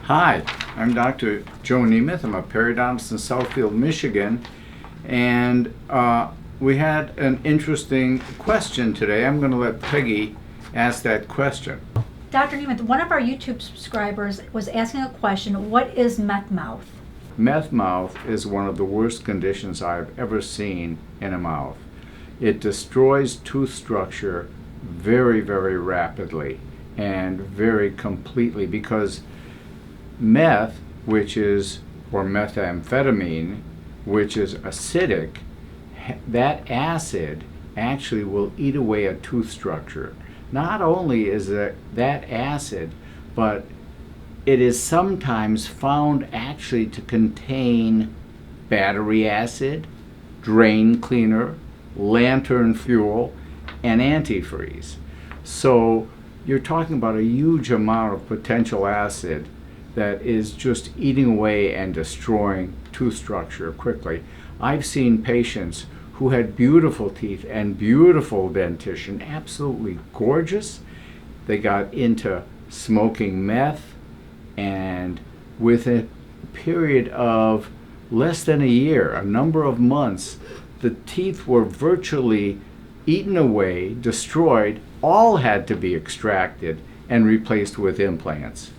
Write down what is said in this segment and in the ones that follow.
Hi, I'm Dr. Joe Nemeth. I'm a periodontist in Southfield, Michigan, and we had an interesting question today. I'm going to let Peggy ask that question. Dr. Nemeth, one of our YouTube subscribers was asking a question: what is meth mouth? Meth mouth is one of the worst conditions I've ever seen in a mouth. It destroys tooth structure very, very rapidly and very completely because meth, or methamphetamine, which is acidic, that acid actually will eat away a tooth structure. Not only is that acid, but it is sometimes found actually to contain battery acid, drain cleaner, lantern fuel, and antifreeze. So you're talking about a huge amount of potential acid that is just eating away and destroying tooth structure quickly. I've seen patients who had beautiful teeth and beautiful dentition, absolutely gorgeous. They got into smoking meth, and within a period of less than a year, a number of months, the teeth were virtually eaten away, destroyed, all had to be extracted and replaced with implants.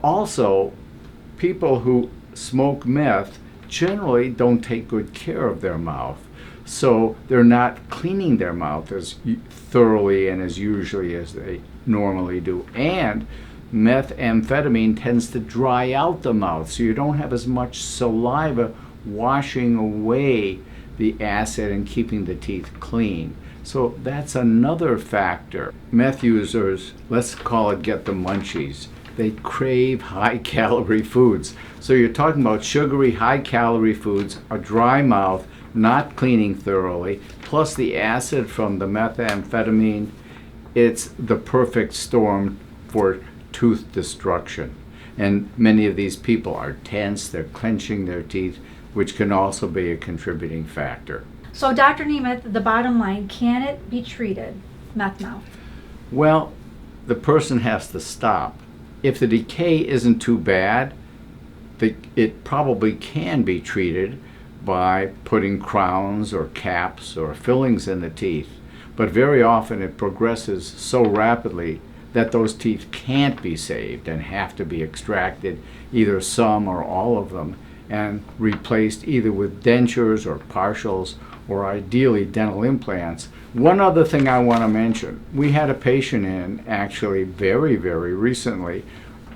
Also, people who smoke meth generally don't take good care of their mouth. So they're not cleaning their mouth as thoroughly and as usually as they normally do. And methamphetamine tends to dry out the mouth, so you don't have as much saliva washing away the acid and keeping the teeth clean. So that's another factor. Meth users, let's call it get the munchies. They crave high-calorie foods. So you're talking about sugary, high-calorie foods, a dry mouth, not cleaning thoroughly, plus the acid from the methamphetamine. It's the perfect storm for tooth destruction. And many of these people are tense, they're clenching their teeth, which can also be a contributing factor. So, Dr. Nemeth, the bottom line, can it be treated, meth mouth? Well, the person has to stop. If the decay isn't too bad, it probably can be treated by putting crowns or caps or fillings in the teeth. But very often it progresses so rapidly that those teeth can't be saved and have to be extracted, either some or all of them, and replaced either with dentures or partials or ideally dental implants. One other thing I want to mention, we had a patient in actually very, very recently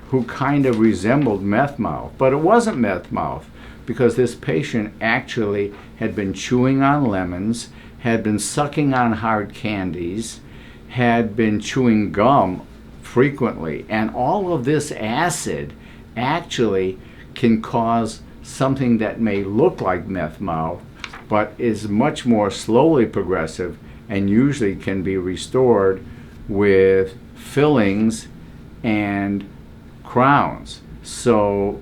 who kind of resembled meth mouth, but it wasn't meth mouth because this patient actually had been chewing on lemons, had been sucking on hard candies, had been chewing gum frequently, and all of this acid actually can cause something that may look like meth mouth, but is much more slowly progressive and usually can be restored with fillings and crowns. So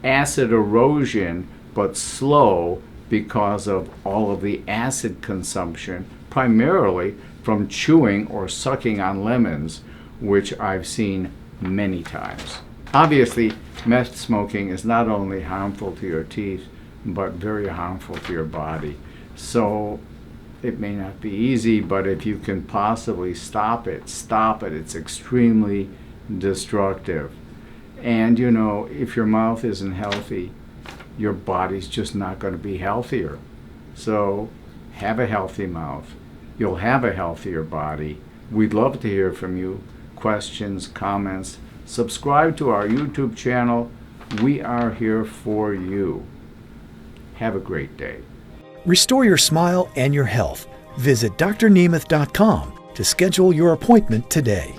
acid erosion, but slow because of all of the acid consumption, primarily from chewing or sucking on lemons, which I've seen many times. Obviously, meth smoking is not only harmful to your teeth, but very harmful to your body. So it may not be easy, but if you can possibly stop it, stop it. It's extremely destructive. And you know, if your mouth isn't healthy, your body's just not going to be healthier. So have a healthy mouth. You'll have a healthier body. We'd love to hear from you. Questions, comments. Subscribe to our YouTube channel. We are here for you. Have a great day. Restore your smile and your health. Visit drnemeth.com to schedule your appointment today.